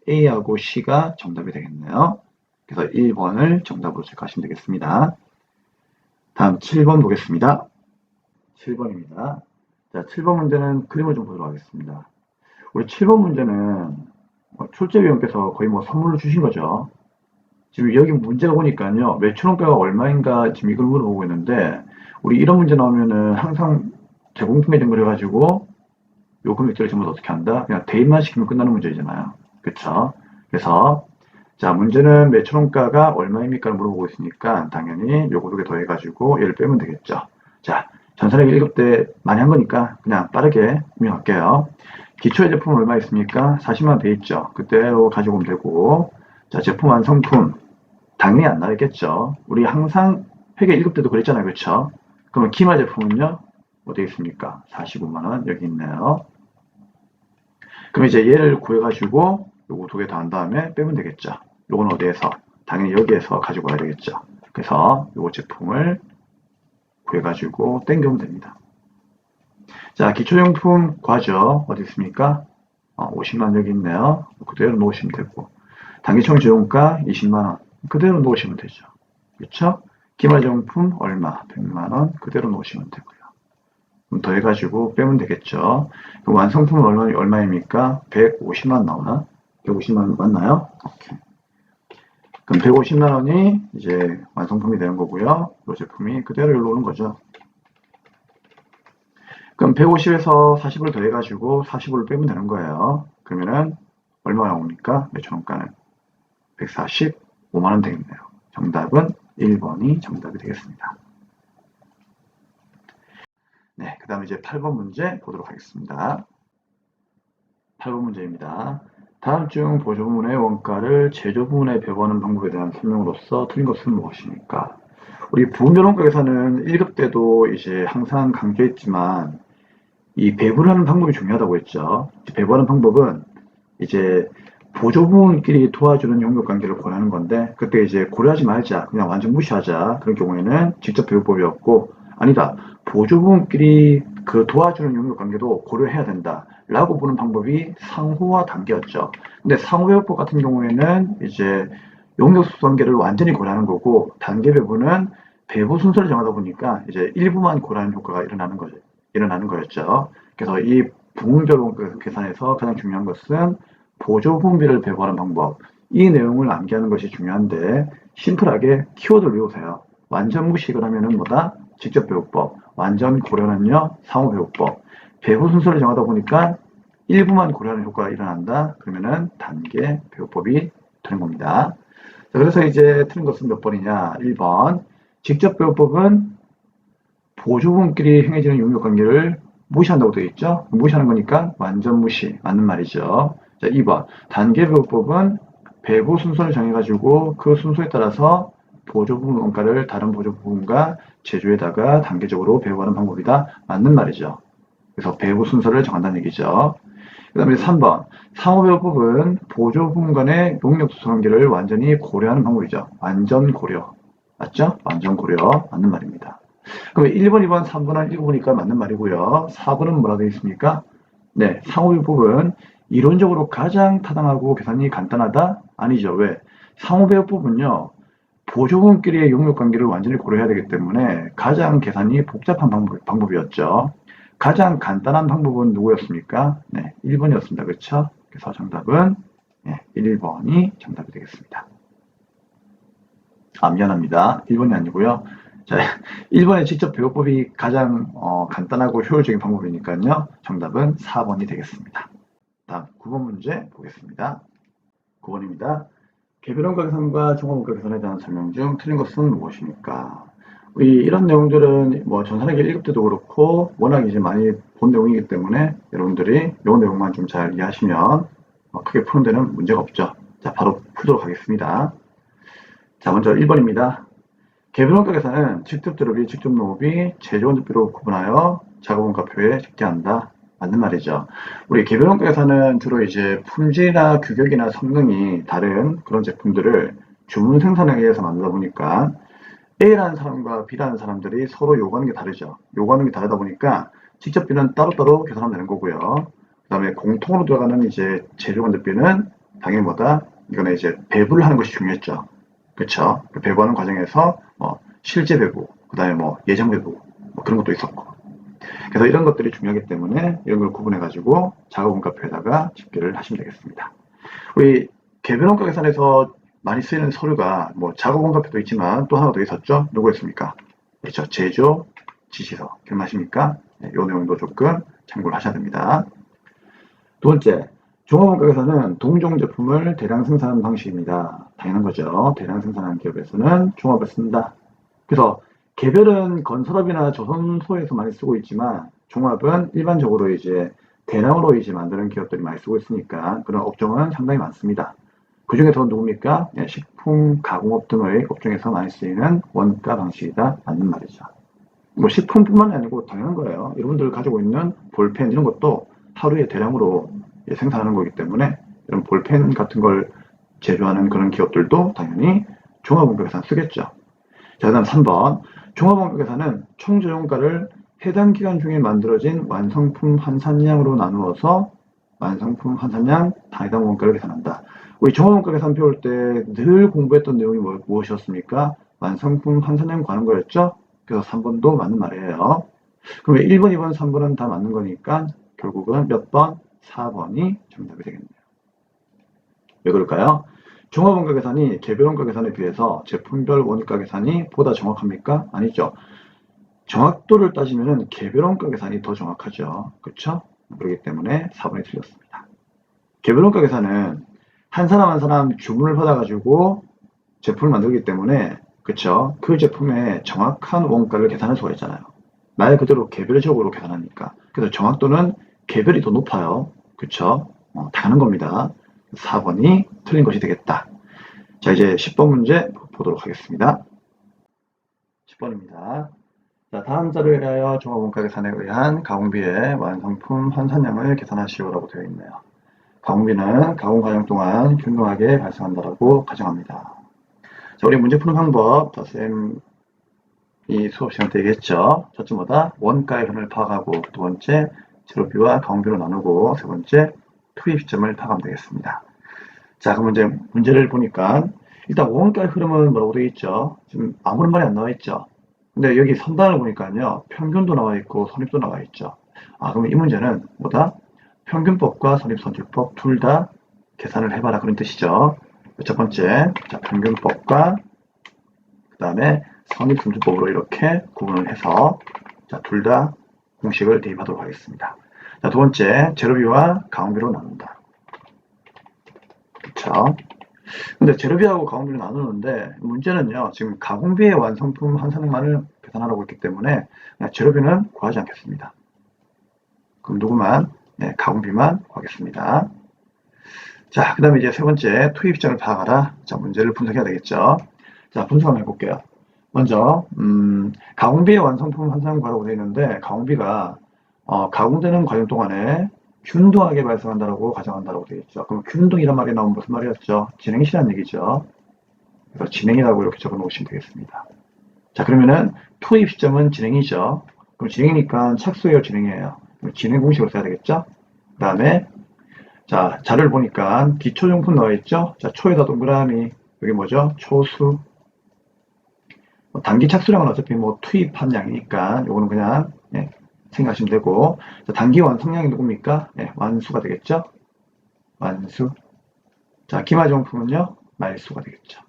A하고 C가 정답이 되겠네요. 그래서 1번을 정답으로 체크하시면 되겠습니다. 다음 7번 보겠습니다. 7번입니다. 자, 7번 문제는 그림을 좀 보도록 하겠습니다. 우리 7번 문제는 출제위원께서 거의 뭐 선물로 주신 거죠. 지금 여기 문제가 보니까요. 매출원가가 얼마인가 지금 이걸 물어보고 있는데 우리 이런 문제 나오면은 항상 제공품에 좀 그래가지고 요 금액들을 전부 어떻게 한다? 그냥 대입만 시키면 끝나는 문제잖아요. 그쵸? 그래서 자, 문제는 매출원가가 얼마입니까를 물어보고 있으니까 당연히 요거 두 개 더해가지고 얘를 빼면 되겠죠. 자, 전산회계 1급 때 많이 한 거니까 그냥 빠르게 설명할게요. 기초의 제품은 얼마 있습니까? 40만 원 돼 있죠. 그때로 가지고 오면 되고 자, 제품 완성품 당연히 안 나겠죠. 우리 항상 회계 1급 때도 그랬잖아요. 그렇죠? 그러면 기말 제품은요? 어디 있습니까? 45만 원 여기 있네요. 그럼 이제 얘를 구해가지고 요거 두 개 더 한 다음에 빼면 되겠죠. 요건 어디에서? 당연히 여기에서 가지고 와야 되겠죠. 그래서 요 제품을 구해가지고 땡겨오면 됩니다. 자, 기초용품 과죠. 어디 있습니까? 50만 여기 있네요. 그대로 놓으시면 되고. 단기총 지원가 20만원. 그대로 놓으시면 되죠. 그렇죠? 기말정품 얼마? 100만원. 그대로 놓으시면 되고요. 그럼 더해가지고 빼면 되겠죠. 그럼 완성품은 얼마입니까? 150만 나오나? 150만 맞나요? 오케이. 그럼 150만 원이 이제 완성품이 되는 거고요. 이 제품이 그대로 여기로 오는 거죠. 그럼 150에서 40을 더해가지고 40을 빼면 되는 거예요. 그러면은 얼마 나옵니까? 매출원가는 145만 원 되겠네요. 정답은 1번이 정답이 되겠습니다. 네, 그 다음에 이제 8번 문제 보도록 하겠습니다. 8번 문제입니다. 다음 중 보조부문의 원가를 제조부문에 배분하는 방법에 대한 설명으로서 틀린 것은 무엇입니까? 우리 부분별원가 계산은 1급 때도 이제 항상 강조했지만 이 배분하는 방법이 중요하다고 했죠. 배분하는 방법은 이제 보조부문끼리 도와주는 용역 관계를 고려하는 건데 그때 이제 고려하지 말자 그냥 완전 무시하자 그런 경우에는 직접 배분법이었고 아니다 보조부문끼리 그 도와주는 용역 관계도 고려해야 된다 라고 보는 방법이 상호와 단계였죠. 근데 상호배분법 같은 경우에는 이제 용역 관계를 완전히 고려하는 거고 단계 배분은 배분 순서를 정하다 보니까 이제 일부만 고려하는 효과가 일어나는 거였죠. 그래서 이 부분별 계산에서 가장 중요한 것은 보조분비를 배분하는 방법. 이 내용을 암기하는 것이 중요한데 심플하게 키워드를 외우세요. 완전 무식을 하면은 뭐다? 직접 배우법. 완전 고려는요? 상호 배우법. 배분 순서를 정하다 보니까 일부만 고려하는 효과가 일어난다. 그러면은 단계 배우법이 되는 겁니다. 자, 그래서 이제 틀린 것은 몇 번이냐? 1번. 직접 배우법은 보조분끼리 행해지는 용역 관계를 무시한다고 되어 있죠. 무시하는 거니까 완전 무시. 맞는 말이죠. 자, 2번. 단계배분법은 배부 순서를 정해가지고 그 순서에 따라서 보조부분 원가를 다른 보조부분과 제조에다가 단계적으로 배분하는 방법이다. 맞는 말이죠. 그래서 배부 순서를 정한다는 얘기죠. 그 다음에 3번. 상호배분법은 보조부분 간의 용역 관계를 완전히 고려하는 방법이죠. 완전 고려. 맞죠? 완전 고려. 맞는 말입니다. 그럼 1번, 2번, 3번은 읽어보니까 맞는 말이고요. 4번은 뭐라 되어 있습니까? 네, 상호배분법은 이론적으로 가장 타당하고 계산이 간단하다? 아니죠. 왜? 상호배분법은요. 보조금끼리의 용역 관계를 완전히 고려해야 되기 때문에 가장 계산이 복잡한 방법이었죠. 가장 간단한 방법은 누구였습니까? 네, 1번이었습니다. 그렇죠? 그래서 정답은 네, 1번이 정답이 되겠습니다. 미안합니다. 1번이 아니고요. 자, 1번의 직접 배우법이 가장 간단하고 효율적인 방법이니까요. 정답은 4번이 되겠습니다. 다음 9번 문제 보겠습니다. 9번입니다. 개별원가 계산과 종합원가 계산에 대한 설명 중 틀린 것은 무엇입니까? 우리 이런 내용들은 뭐 전산회계 1급 때도 그렇고 워낙 이제 많이 본 내용이기 때문에 여러분들이 이 내용만 좀 잘 이해하시면 크게 푸는 데는 문제가 없죠. 자, 바로 풀도록 하겠습니다. 자, 먼저 1번입니다. 개별원가 계산은 직접 재료비, 직접 농업이 제조원가비로 구분하여 작업원가표에 적재한다. 맞는 말이죠. 우리 개별원가 계산은 주로 이제 품질이나 규격이나 성능이 다른 그런 제품들을 주문 생산에 의해서 만들다 보니까 A라는 사람과 B라는 사람들이 서로 요구하는 게 다르죠. 요구하는 게 다르다 보니까 직접비는 따로따로 계산하면 되는 거고요. 그 다음에 공통으로 들어가는 이제 재료관리비는 당연히 뭐다? 이거는 이제 배부를 하는 것이 중요했죠. 그쵸? 그 배부하는 과정에서 뭐 실제 배부, 그 다음에 뭐 예정 배부, 뭐 그런 것도 있었고. 그래서 이런 것들이 중요하기 때문에 이런 걸 구분해가지고 작업원가표에다가 집계를 하시면 되겠습니다. 우리 개별원가 계산에서 많이 쓰이는 서류가 뭐 작업원가표도 있지만 또 하나 더 있었죠? 누구였습니까? 그렇죠. 제조 지시서. 기억나십니까? 네, 이 내용도 조금 참고를 하셔야 됩니다. 두 번째, 종합원가 계산은 동종 제품을 대량 생산하는 방식입니다. 당연한 거죠. 대량 생산하는 기업에서는 종합을 쓴다. 그래서 개별은 건설업이나 조선소에서 많이 쓰고 있지만 종합은 일반적으로 이제 대량으로 이제 만드는 기업들이 많이 쓰고 있으니까 그런 업종은 상당히 많습니다. 그 중에서 누굽니까? 네, 식품, 가공업 등의 업종에서 많이 쓰이는 원가 방식이다. 맞는 말이죠. 뭐 식품뿐만이 아니고 당연한 거예요. 여러분들 가지고 있는 볼펜 이런 것도 하루에 대량으로 생산하는 거기 때문에 이런 볼펜 같은 걸 제조하는 그런 기업들도 당연히 종합원가 계산 쓰겠죠. 자, 그다음 3번. 종합원가 계산은 총조용가를 해당 기간 중에 만들어진 완성품 한산량으로 나누어서 완성품 한산량 당해당 원가를 계산한다. 우리 종합원가 계산 배울 때 늘 공부했던 내용이 무엇이었습니까? 완성품 한산량 구하는 거였죠? 그래서 3번도 맞는 말이에요. 그럼 1번, 2번, 3번은 다 맞는 거니까 결국은 몇 번? 4번이 정답이 되겠네요. 왜 그럴까요? 종합원가 계산이 개별원가 계산에 비해서 제품별 원가 계산이 보다 정확합니까? 아니죠. 정확도를 따지면 개별원가 계산이 더 정확하죠. 그렇죠? 그렇기 때문에 4번이 틀렸습니다. 개별원가 계산은 한 사람 한 사람 주문을 받아가지고 제품을 만들기 때문에 그쵸? 그 제품의 정확한 원가를 계산할 수가 있잖아요. 말 그대로 개별적으로 계산하니까. 그래서 정확도는 개별이 더 높아요. 그쵸? 다른 겁니다. 4번이 틀린 것이 되겠다. 자, 이제 10번 문제 보도록 하겠습니다. 10번입니다. 자, 다음 자료에 의하여 종합원가 계산에 의한 가공비의 완성품 환산량을 계산하시오라고 되어 있네요. 가공비는 가공 과정 동안 균등하게 발생한다라고 가정합니다. 자, 우리 문제 푸는 방법, 자, 쌤이 수업 시간 때 얘기했죠. 첫째 뭐다? 원가의 흐름을 파악하고, 두 번째, 재료비와 가공비로 나누고, 세 번째, 투입 시점을 파악하면 되겠습니다. 자, 그럼 이제 문제를 보니까, 일단 원가의 흐름은 뭐라고 되어 있죠? 지금 아무런 말이 안 나와 있죠? 근데 여기 선단을 보니까요, 평균도 나와 있고, 선입도 나와 있죠. 아, 그럼 이 문제는 뭐다? 평균법과 선입선출법 둘 다 계산을 해봐라. 그런 뜻이죠. 첫 번째, 자, 평균법과 그 다음에 선입선출법으로 이렇게 구분을 해서 자, 둘 다 공식을 대입하도록 하겠습니다. 자, 두 번째, 재료비와 가공비로 나눈다. 그렇죠? 근데 재료비하고 가공비를 나누는데 문제는요. 지금 가공비의 완성품 한산량만을 계산하라고 했기 때문에 재료비는 구하지 않겠습니다. 그럼 누구만? 네, 가공비만 구하겠습니다. 자, 그 다음에 이제 세 번째, 투입 시점을 파악하라. 자, 문제를 분석해야 되겠죠. 자, 분석 한번 해볼게요. 먼저, 가공비의 완성품 한산 구하라고 되어 있는데, 가공비가, 가공되는 과정 동안에 균등하게 발생한다라고 가정한다라고 되어 있죠. 그럼 균등이란 말이 나오면 무슨 말이었죠? 진행시란 얘기죠. 그래서 진행이라고 이렇게 적어 놓으시면 되겠습니다. 자, 그러면은 투입 시점은 진행이죠. 그럼 진행이니까 착수예요, 진행이에요. 그럼 진행 공식으로 써야 되겠죠? 그 다음에 자, 자료를 보니까 기초용품 나와 있죠? 자, 초에다 동그라미. 여기 뭐죠? 초수. 단기 착수량은 어차피 뭐 투입한 양이니까 요거는 그냥 생각하시면 되고. 자, 단기 완성량이 누굽니까? 완수가 되겠죠? 완수. 자, 기마정품은요? 말수가 되겠죠.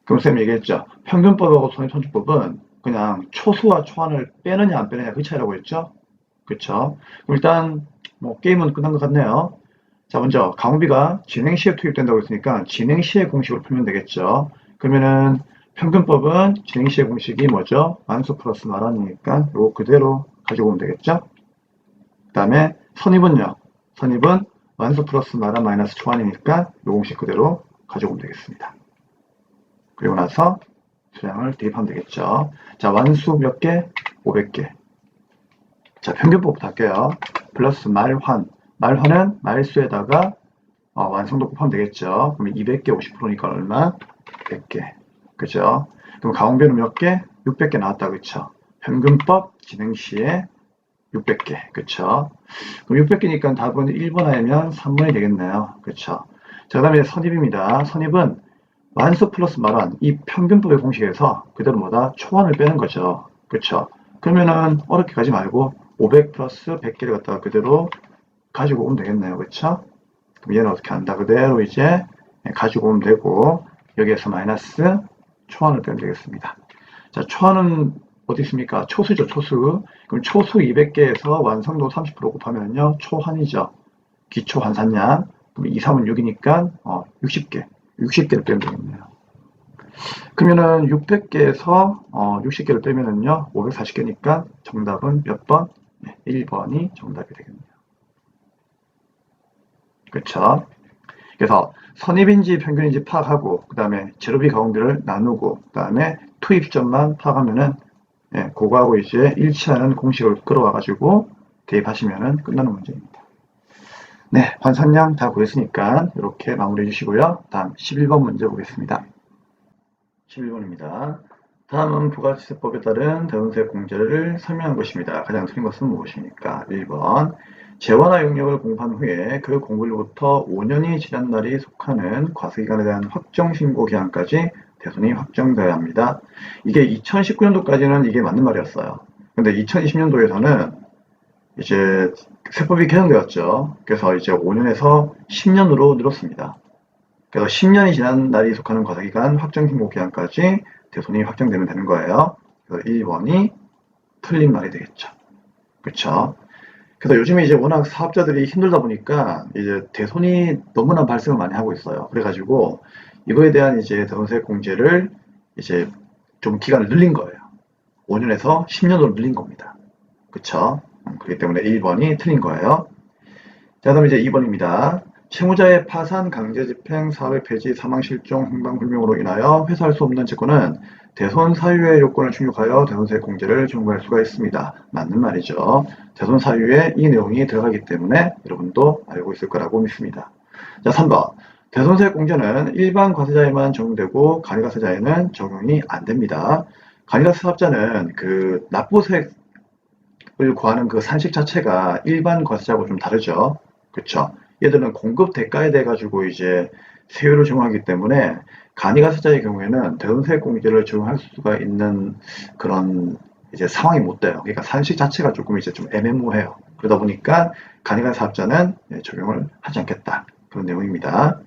그럼 쌤이 얘기했죠. 평균법하고 선입선출법은 그냥 초수와 초안을 빼느냐 안 빼느냐 그 차이라고 했죠? 그쵸? 그럼 일단 뭐 게임은 끝난 것 같네요. 자, 먼저 가공비가 진행 시에 투입된다고 했으니까 진행 시의 공식으로 풀면 되겠죠. 그러면은 평균법은 진행 시의 공식이 뭐죠? 완수 플러스 마란이니까 요거 그대로 가지고 오면 되겠죠. 그 다음에 선입은요. 선입은 완수 플러스 마란 마이너스 초안이니까 요 공식 그대로 가져오면 되겠습니다. 그리고 나서 수량을 대입하면 되겠죠. 자, 완수 몇 개? 500개. 자, 평균법부터 할게요. 플러스 말환. 말환은 말수에다가 완성도 곱하면 되겠죠. 그러면 200개 50%니까 얼마? 100개. 그죠? 그럼 가공비는 몇 개? 600개 나왔다. 그쵸? 평균법 진행 시에 600개. 그쵸? 그럼 600개니까 답은 1번 하면 3번이 되겠네요. 그쵸? 자, 그 다음에 선입입니다. 선입은 완수 플러스 말환. 이 평균법의 공식에서 그대로 뭐다? 초환을 빼는 거죠. 그쵸? 그러면은 어렵게 가지 말고 500 플러스 100개를 갖다가 그대로 가지고 오면 되겠네요. 그쵸? 그럼 얘는 어떻게 한다? 그대로 이제 가지고 오면 되고, 여기에서 마이너스 초환을 빼면 되겠습니다. 자, 초환은 어디 있습니까? 초수죠, 초수. 그럼 초수 200개에서 완성도 30% 곱하면요, 초환이죠. 기초 환산량. 그럼 2, 3은 6이니까 60개. 60개를 빼면 되겠네요. 그러면은 600개에서 60개를 빼면은요, 540개니까 정답은 몇 번? 네, 1번이 정답이 되겠네요. 그쵸? 그래서 선입인지 평균인지 파악하고, 그 다음에 재료비 가공비를 나누고, 그 다음에 투입점만 파악하면은, 예, 그거하고 이제 일치하는 공식을 끌어와가지고 대입하시면은 끝나는 문제입니다. 네, 환산량 다 구했으니까 이렇게 마무리해 주시고요. 다음 11번 문제 보겠습니다. 11번입니다. 다음은 부가세법에 따른 대운세 공제를 설명한 것입니다. 가장 틀린 것은 무엇입니까? 1번. 재원화 용역을 공부한 후에 그 공부일로부터 5년이 지난 날이 속하는 과세기간에 대한 확정신고 기한까지 대손이 확정되어야 합니다. 이게 2019년도까지는 이게 맞는 말이었어요. 근데 2020년도에서는 이제 세법이 개정되었죠. 그래서 이제 5년에서 10년으로 늘었습니다. 그래서 10년이 지난 날이 속하는 과세기간 확정신고 기한까지 대손이 확정되면 되는 거예요. 그래서 1번이 틀린 말이 되겠죠. 그렇죠? 그래서 요즘에 이제 워낙 사업자들이 힘들다 보니까 이제 대손이 너무나 발생을 많이 하고 있어요. 그래가지고 이거에 대한 이제 대손세 공제를 이제 좀 기간을 늘린 거예요. 5년에서 10년으로 늘린 겁니다. 그쵸? 그렇기 때문에 1번이 틀린 거예요. 자, 그다음 이제 2번입니다. 채무자의 파산, 강제집행, 사업의 폐지, 사망, 실종, 행방불명으로 인하여 회수할 수 없는 채권은 대손 사유의 요건을 충족하여 대손세 공제를 청구할 수가 있습니다. 맞는 말이죠. 대손 사유에 이 내용이 들어가기 때문에 여러분도 알고 있을 거라고 믿습니다. 자, 3번. 대손세 공제는 일반 과세자에만 적용되고 간이과세자에는 적용이 안 됩니다. 간이과세 사업자는 그 납부세액을 구하는 그 산식 자체가 일반 과세자하고 좀 다르죠. 그렇죠? 얘들은 공급 대가에 대해 가지고 이제 세율을 적용하기 때문에 간이과세자의 경우에는 대손세 공제를 적용할 수가 있는 그런 이제 상황이 못 돼요. 그러니까 산식 자체가 조금 이제 좀 애매모호해요. 그러다 보니까 간이과세 사업자는 적용을 하지 않겠다. 그런 내용입니다.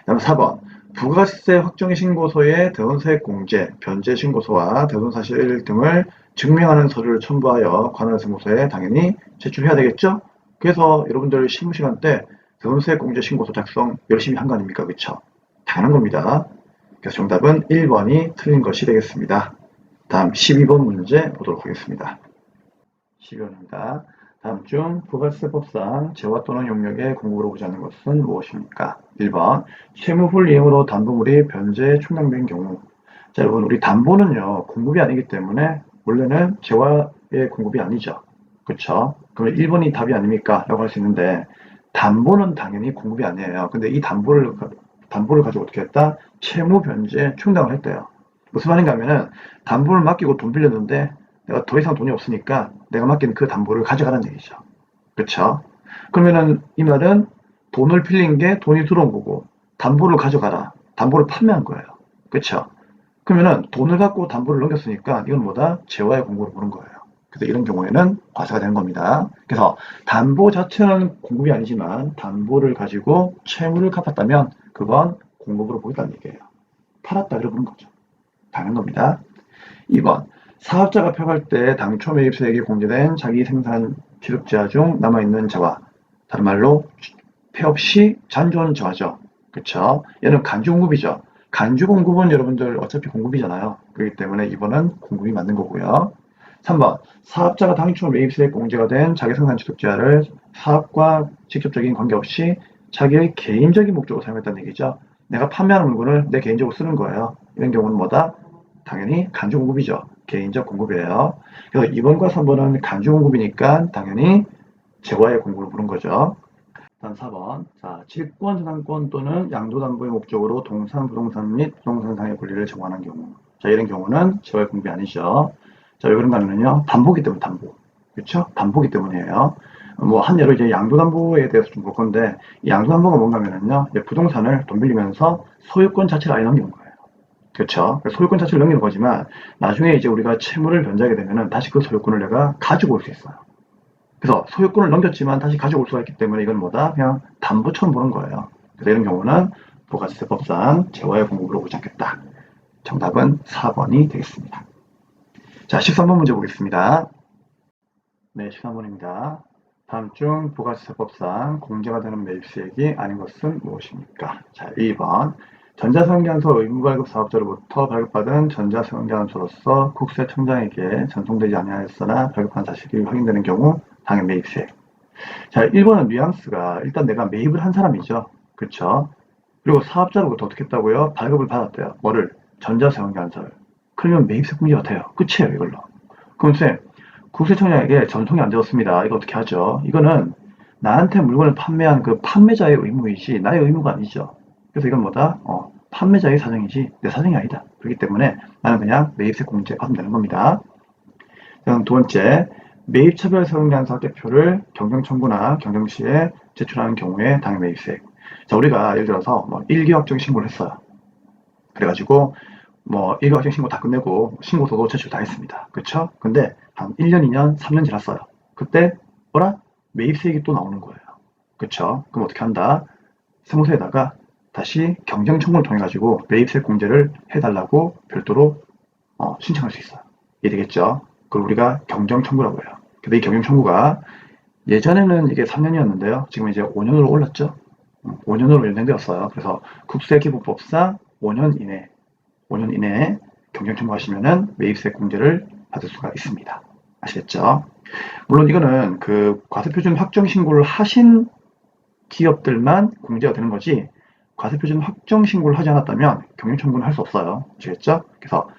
다음 4번. 부가세 확정신고서에 대손세 공제, 변제 신고서와 대손 사실 등을 증명하는 서류를 첨부하여 관할세무서에 당연히 제출해야 되겠죠? 그래서 여러분들 실무 시간 때 대손세 공제 신고서 작성 열심히 한 거 아닙니까? 그쵸? 당연한 겁니다. 그래서 정답은 1번이 틀린 것이 되겠습니다. 다음 12번 문제 보도록 하겠습니다. 12번입니다. 다음 중 부가세법상 재화 또는 용역의 공급으로 보지 않는 것은 무엇입니까? 1번 채무불 이행으로 담보물이 변제에 충당된 경우. 자, 여러분 우리 담보는요 공급이 아니기 때문에 원래는 재화의 공급이 아니죠. 그렇죠? 그러면 1번이 답이 아닙니까? 라고 할 수 있는데 담보는 당연히 공급이 아니에요. 근데 이 담보를 가지고 어떻게 했다? 채무 변제에 충당을 했대요. 무슨 말인가 하면은 담보를 맡기고 돈 빌렸는데 내가 더 이상 돈이 없으니까 내가 맡긴 그 담보를 가져가라는 얘기죠. 그렇죠? 그러면은 이 말은 돈을 빌린 게 돈이 들어온 거고 담보를 가져가라. 담보를 판매한 거예요. 그렇죠? 그러면은 돈을 갖고 담보를 넘겼으니까 이건 뭐다? 재화의 공급으로 보는 거예요. 그래서 이런 경우에는 과세가 되는 겁니다. 그래서 담보 자체는 공급이 아니지만 담보를 가지고 채무를 갚았다면 그건 공급으로 보인다는 얘기예요. 팔았다 그래 보는 거죠. 당연한 겁니다. 2번. 사업자가 펴갈 때 당초 매입세액이 공제된 자기 생산 취득자 중 남아있는 재화. 다른 말로 폐업 시 잔존 재화죠. 그쵸? 얘는 간주 공급이죠. 간주 공급은 여러분들 어차피 공급이잖아요. 그렇기 때문에 2번은 공급이 맞는 거고요. 3번. 사업자가 당초 매입세액 공제가 된 자기 생산 취득자를 사업과 직접적인 관계없이 자기의 개인적인 목적으로 사용했다는 얘기죠. 내가 판매하는 물건을 내 개인적으로 쓰는 거예요. 이런 경우는 뭐다? 당연히 간주 공급이죠. 개인적 공급이에요. 그래서 2번과 3번은 간주 공급이니까 당연히 재화의 공급을 부른 거죠. 다음 4번. 자, 질권, 저당권 또는 양도담보의 목적으로 동산, 부동산 및 부동산상의 권리를 정하는 경우. 자, 이런 경우는 재화의 공급이 아니죠. 자, 왜 그런가 하면요. 담보기 때문에 담보. 그렇죠? 담보기 때문이에요. 뭐, 한 예로 이제 양도담보에 대해서 좀 볼 건데, 이 양도담보가 뭔가 하면요. 부동산을 돈 빌리면서 소유권 자체를 아예 넘기는 거예요. 그렇죠? 소유권 자체를 넘기는 거지만, 나중에 이제 우리가 채무를 변제하게 되면은 다시 그 소유권을 내가 가지고 올 수 있어요. 그래서 소유권을 넘겼지만 다시 가져올 수가 있기 때문에 이건 뭐다? 그냥 담보처럼 보는 거예요. 그래서 이런 경우는 부가세법상 재화의 공급으로 보지 않겠다. 정답은 4번이 되겠습니다. 자, 13번 문제 보겠습니다. 네, 13번입니다. 다음 중 부가세법상 공제가 되는 매입수익이 아닌 것은 무엇입니까? 자, 1번. 전자상계안서 의무발급 사업자로부터 발급받은 전자상계안서로서 국세청장에게 전송되지 아니하였으나 발급한 사실이 확인되는 경우 당연 매입수익. 자, 1번은 뉘앙스가 일단 내가 매입을 한 사람이죠. 그쵸? 그리고 사업자로부터 어떻게 했다고요? 발급을 받았대요. 뭐를? 전자상계안서를. 그러면 매입세 공제가 돼요. 끝이에요, 이걸로. 그럼 쌤, 국세청장에게 전송이 안 되었습니다. 이거 어떻게 하죠? 이거는 나한테 물건을 판매한 그 판매자의 의무이지 나의 의무가 아니죠. 그래서 이건 뭐다? 판매자의 사정이지 내 사정이 아니다. 그렇기 때문에 나는 그냥 매입세 공제 받으면 되는 겁니다. 다음 두 번째, 매입차별 세운간서 합계표를 경정청구나 경정시에 제출하는 경우에 당해 매입세. 자, 우리가 예를 들어서 뭐 1기 확정 신고를 했어요. 그래가지고 뭐 1기 확정 신고 다 끝내고 신고서도 제출 다 했습니다. 그쵸? 근데 한 1년, 2년, 3년 지났어요. 그때 뭐라? 매입세액이 또 나오는 거예요. 그쵸? 그럼 어떻게 한다? 세무서에다가 다시 경정청구를 통해 가지고 매입세 공제를 해달라고 별도로 신청할 수 있어요. 이해되겠죠? 그걸 우리가 경정청구라고 해요. 근데 이 경정청구가 예전에는 이게 3년이었는데요. 지금 이제 5년으로 올랐죠? 5년으로 연장되었어요. 그래서 국세기부법상 5년 이내, 5년 이내에 경정청구하시면은 매입세 공제를 받을 수가 있습니다. 아시겠죠? 물론 이거는 그 과세표준 확정 신고를 하신 기업들만 공제가 되는 거지, 과세표준 확정 신고를 하지 않았다면 경정청구는 할 수 없어요. 아시겠죠? 그래서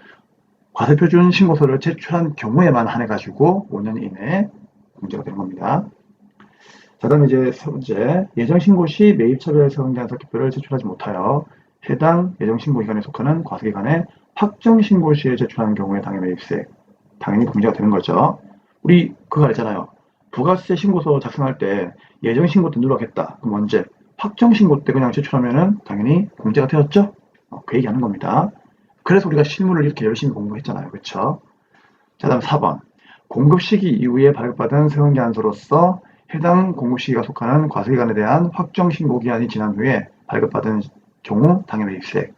과세표준 신고서를 제출한 경우에만 한해가지고 5년 이내에 공제가 되는 겁니다. 자, 다음에 이제 세 번째, 예정신고 시 매입차별 세운대한 설계표를 제출하지 못하여 해당 예정신고 기간에 속하는 과세기간에 확정신고 시에 제출하는 경우에 당해 매입세, 당연히 공제가 되는 거죠. 우리 그거 알잖아요. 부가세 신고서 작성할 때 예정신고 때 누락했다. 그럼 언제? 확정신고 때 그냥 제출하면은 당연히 공제가 되었죠? 그 얘기하는 겁니다. 그래서 우리가 실무를 이렇게 열심히 공부했잖아요. 그쵸? 자, 다음 4번. 공급 시기 이후에 발급받은 세원기한서로서 해당 공급 시기가 속하는 과세기간에 대한 확정 신고 기한이 지난 후에 발급받은 경우 당해 매입세.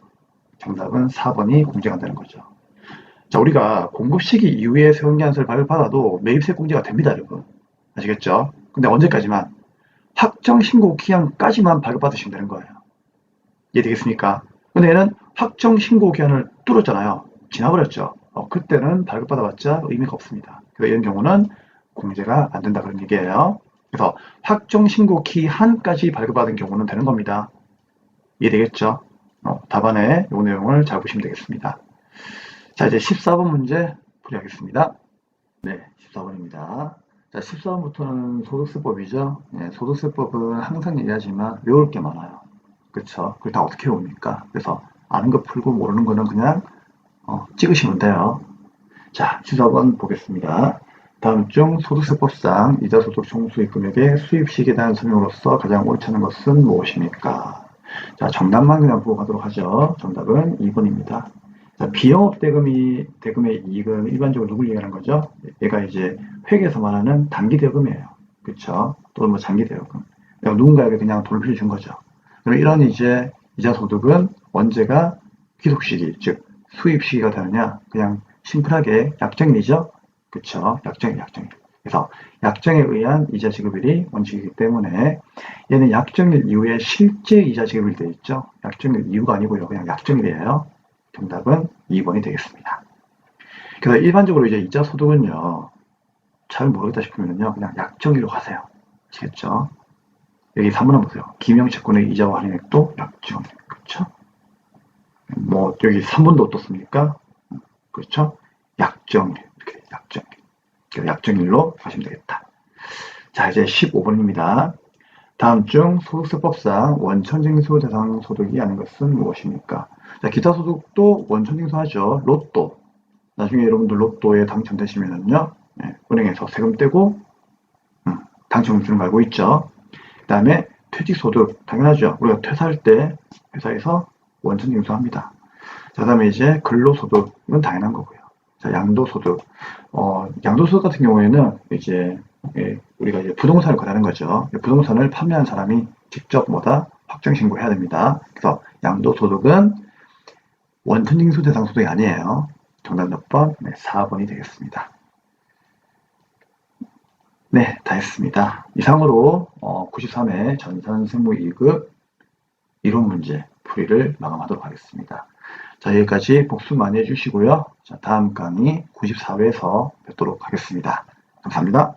정답은 4번이 공제가 되는 거죠. 자, 우리가 공급 시기 이후에 세원기한서를 발급받아도 매입세 공제가 됩니다, 여러분. 아시겠죠? 근데 언제까지만? 확정 신고 기한까지만 발급받으시면 되는 거예요. 이해되겠습니까? 근데 얘는 확정 신고 기한을 뚫었잖아요. 지나버렸죠. 그때는 발급받아봤자 의미가 없습니다. 그래서 이런 경우는 공제가 안 된다 그런 얘기예요. 그래서 확정 신고 기한까지 발급받은 경우는 되는 겁니다. 이해되겠죠? 답안에 이 내용을 잘 보시면 되겠습니다. 자, 이제 14번 문제 풀이하겠습니다. 네, 14번입니다. 자, 14번부터는 소득세법이죠. 네, 소득세법은 항상 얘기하지만 외울 게 많아요. 그쵸? 그걸 다 어떻게 외웁니까? 그래서 아는 거 풀고 모르는 거는 그냥 찍으시면 돼요. 자, 14번 보겠습니다. 다음 중 소득세법상 이자소득 총수입 금액의 수입시기에 대한 설명으로서 가장 옳지 않은 것은 무엇입니까? 자, 정답만 그냥 보고 가도록 하죠. 정답은 2번입니다. 자, 비영업 대금의 이익은 일반적으로 누굴 얘기하는 거죠? 얘가 이제 회계에서 말하는 단기 대금이에요. 그쵸? 또는 뭐 장기 대금. 누군가에게 그냥 돈을 빌려준 거죠. 그럼 이런 이제 이자 소득은 언제가 귀속 시기, 즉 수입 시기가 되느냐? 그냥 심플하게 약정일이죠. 그쵸? 약정일. 그래서 약정에 의한 이자 지급일이 원칙이기 때문에 얘는 약정일 이후에 실제 이자 지급일 돼 있죠. 약정일 이후가 아니고요. 그냥 약정일이에요. 정답은 2번이 되겠습니다. 그래서 일반적으로 이제 이자 소득은요, 잘 모르겠다 싶으면요, 그냥 약정일로 가세요. 아시겠죠? 여기 3번 한번 보세요. 김영채권의 이자와 할인액도 약정. 그쵸? 뭐 여기 3번도 어떻습니까? 그렇죠? 약정일. 이렇게 약정일. 그래서 약정일로 하시면 되겠다. 자, 이제 15번입니다. 다음 중 소득세법상 원천징수 대상 소득이 아닌 것은 무엇입니까? 자, 기타 소득도 원천징수하죠. 로또. 나중에 여러분들 로또에 당첨되시면은요, 은행에서 세금 떼고 당첨금 주는 거 알고 있죠? 그 다음에 퇴직소득, 당연하죠. 우리가 퇴사할 때 회사에서 원천징수합니다. 자, 그 다음에 이제 근로소득은 당연한 거고요. 자, 양도소득. 양도소득 같은 경우에는 이제 우리가 이제 부동산을 거래하는 거죠. 부동산을 판매한 사람이 직접 뭐다 확정 신고해야 됩니다. 그래서 양도소득은 원천징수 대상 소득이 아니에요. 정답 몇 번? 네, 4번이 되겠습니다. 네, 다 했습니다. 이상으로 93회 전산생물 2급 이론 문제 풀이를 마감하도록 하겠습니다. 자, 여기까지 복습 많이 해주시고요. 자, 다음 강의 94회에서 뵙도록 하겠습니다. 감사합니다.